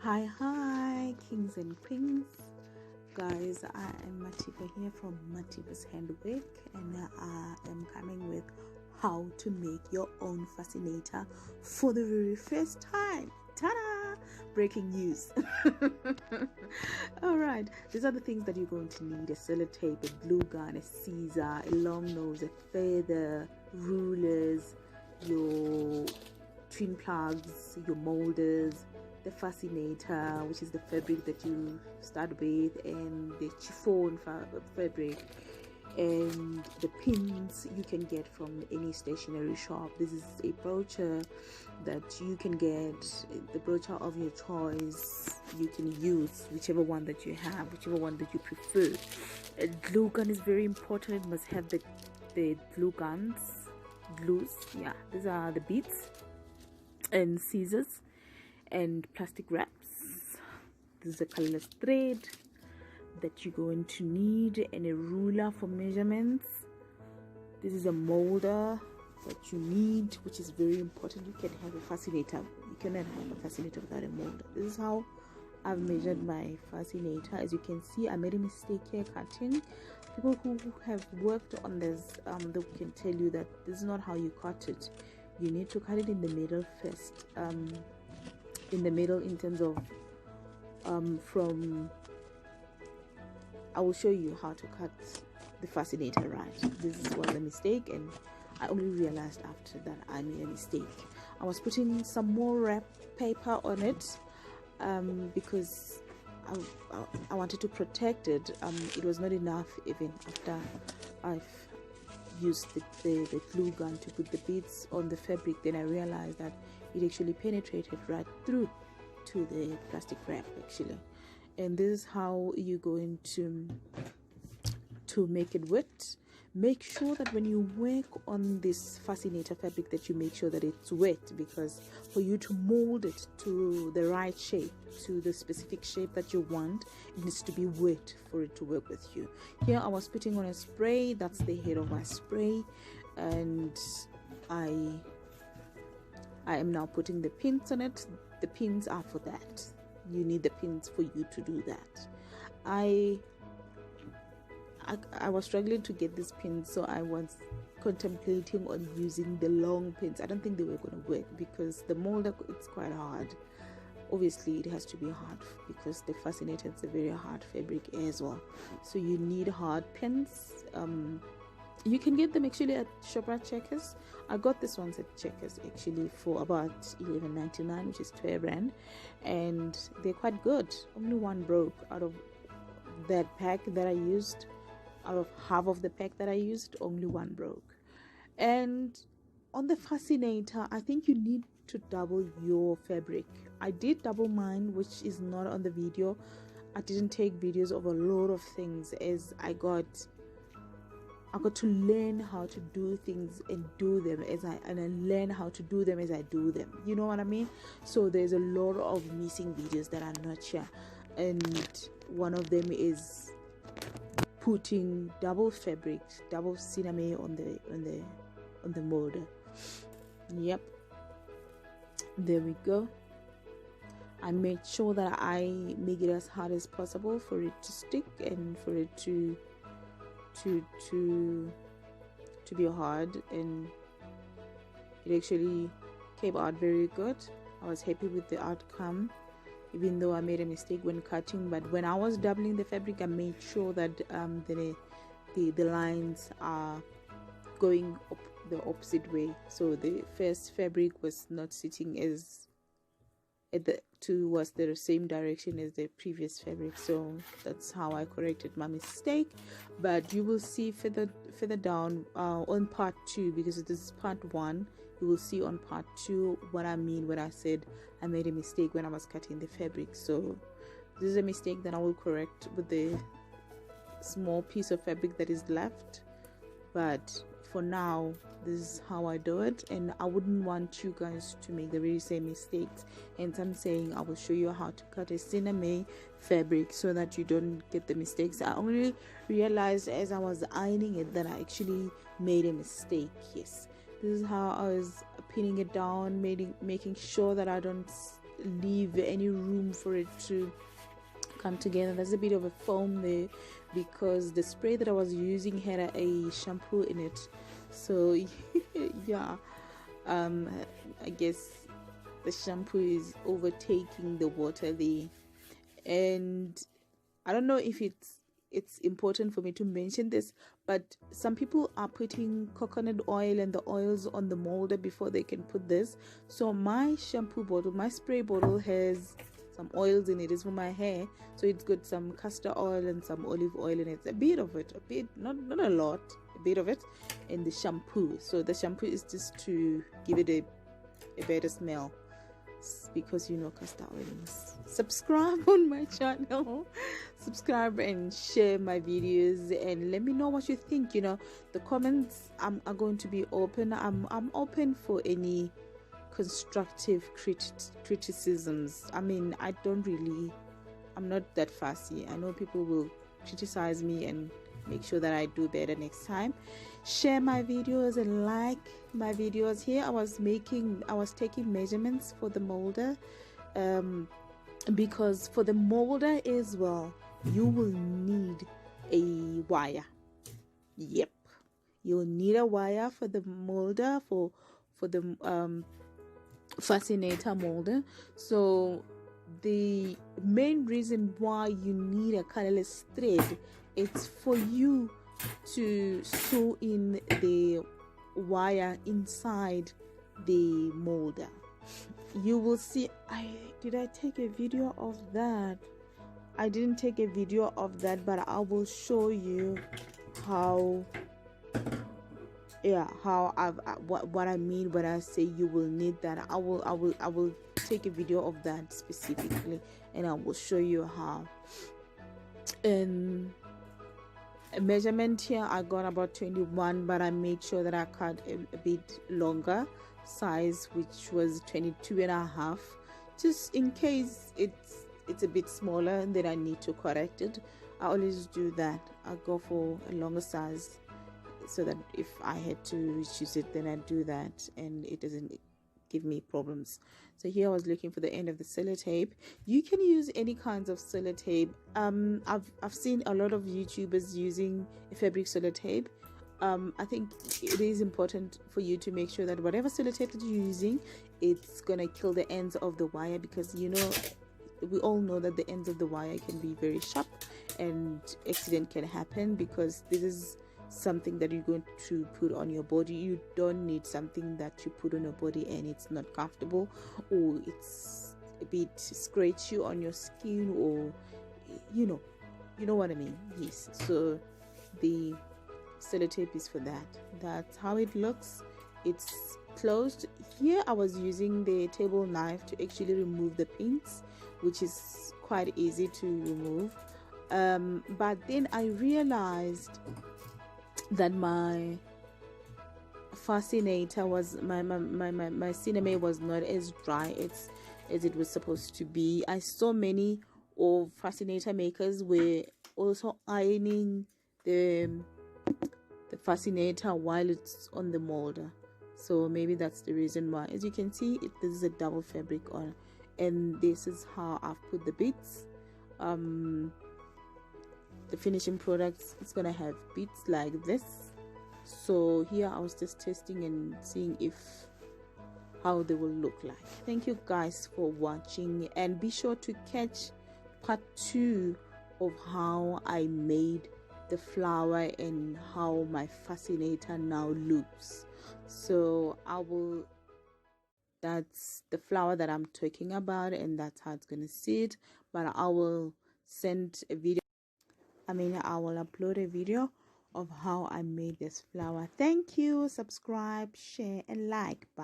Hi, kings and queens. Guys, I am Matifa here from Matifa's Handwork, and I am coming with how to make your own fascinator for the very first time. Ta-da! Breaking news. Alright, these are the things that you're going to need: a sellotape, a glue gun, a scissor, a long nose, a feather, rulers, your twin plugs, your molders, the fascinator, which is the fabric that you start with, and the chiffon fabric, and the pins you can get from any stationery shop. This is a brochure that you can get, the brochure of your choice. You can use whichever one that you have, whichever one that you prefer. A glue gun is very important. It must have the glues. Yeah, these are the beads, and scissors and plastic wraps. This is a colorless thread that you're going to need, and a ruler for measurements. This is a molder that you need, which is very important. You can have a fascinator. You cannot have a fascinator without a molder. This is how I've measured my fascinator. As you can see, I made a mistake here cutting. People who have worked on this, they can tell you that this is not how you cut it. You need to cut it in the middle first. In the middle, in terms of I will show you how to cut the fascinator right. This was a mistake, and I only realized after that I made a mistake. I was putting some more wrap paper on it because I wanted to protect it. It was not enough even after I've used the glue gun to put the beads on the fabric. Then I realized that it actually penetrated right through to the plastic wrap actually. And this is how you're going to make it wet. Make sure that when you work on this fascinator fabric that you make sure that it's wet, because for you to mold it to the right shape, to the specific shape that you want, it needs to be wet for it to work with you. Here I was putting on a spray. That's the head of my spray, and I am now putting the pins on it. The pins are for that. You need the pins for you to do that. I was struggling to get these pins, so I was contemplating on using the long pins. I don't think they were going to work because the molder, it's quite hard. Obviously it has to be hard because the fascinator is a very hard fabric as well, so you need hard pins. You can get them actually at Shoprite Checkers. I got this ones at Checkers actually for about $11.99, which is $12, and they're quite good. Only one broke out of that pack that I used. Out of half of the pack that I used, only one broke. And on the fascinator, I think you need to double your fabric. I did double mine, which is not on the video. I didn't take videos of a lot of things as I got to learn how to do things and do them and I learn how to do them as I do them. You know what I mean? So there's a lot of missing videos that are not here, and one of them is putting double fabric, double cinnamon on the molder. Yep, there we go. I made sure that I make it as hard as possible for it to stick and for it to be hard, and it actually came out very good. I was happy with the outcome, even though I made a mistake when cutting. But when I was doubling the fabric, I made sure that the lines are going up the opposite way, so the first fabric was not sitting as towards the same direction as the previous fabric. So that's how I corrected my mistake. But you will see further down on part 2, because this is part 1. You will see on part 2 what I mean when I said I made a mistake when I was cutting the fabric. So this is a mistake that I will correct with the small piece of fabric that is left. But for now, this is how I do it, and I wouldn't want you guys to make the very same mistakes. And I'm saying I will show you how to cut a cinnamon fabric so that you don't get the mistakes. I only realized as I was ironing it that I actually made a mistake. Yes, this is how I was pinning it down, making sure that I don't leave any room for it to come together. There's a bit of a foam there because the spray that I was using had a shampoo in it. So yeah, I guess the shampoo is overtaking the water there. And I don't know if it's important for me to mention this, but some people are putting coconut oil and the oils on the molder before they can put this. So my shampoo bottle, my spray bottle, has some oils in it. It's for my hair, so it's got some castor oil and some olive oil in it. A bit of it, a bit, not a lot, a bit of it, and the shampoo. So the shampoo is just to give it a better smell, because you know castor oils. Subscribe on my channel, subscribe and share my videos, and let me know what you think. You know, the comments are going to be open. I'm open for any constructive criticisms. I mean, I'm not that fussy. I know people will criticize me and make sure that I do better next time. Share my videos and like my videos. Here I was taking measurements for the molder, because for the molder as well you will need a wire. Yep, you'll need a wire for the molder, for the fascinator molder. So the main reason why you need a colorless thread, it's for you to sew in the wire inside the molder. You will see, did I take a video of that? I didn't take a video of that, but I will show you how what I mean when I say you will need that. I will take a video of that specifically, and I will show you how. And a measurement here, I got about 21, but I made sure that I cut a bit longer size, which was 22.5, just in case it's a bit smaller and then I need to correct it. I always do that. I go for a longer size, so that if I had to reduce it, then I do that and it doesn't give me problems. So here I was looking for the end of the sellotape. You can use any kinds of sellotape. I've seen a lot of YouTubers using a fabric sellotape. I think it is important for you to make sure that whatever sellotape that you're using, it's gonna kill the ends of the wire, because you know, we all know that the ends of the wire can be very sharp and accident can happen, because this is something that you're going to put on your body. You don't need something that you put on your body and it's not comfortable, or it's a bit scratchy on your skin, or you know what I mean. Yes, so the sellotape is for that. That's how it looks. It's closed. Here I was using the table knife to actually remove the pins, which is quite easy to remove, but then I realized that my fascinator was my cinema was not as dry as it was supposed to be. I saw many of fascinator makers were also ironing the fascinator while it's on the molder, so maybe that's the reason why. As you can see, this is a double fabric on, and this is how I've put the bits. The finishing products, it's gonna have bits like this. So here I was just testing and seeing how they will look like. Thank you guys for watching, and be sure to catch part 2 of how I made the flower and how my fascinator now looks. So that's the flower that I'm talking about, and that's how it's gonna sit. But I will upload a video of how I made this flower. Thank you. Subscribe, share and like. Bye.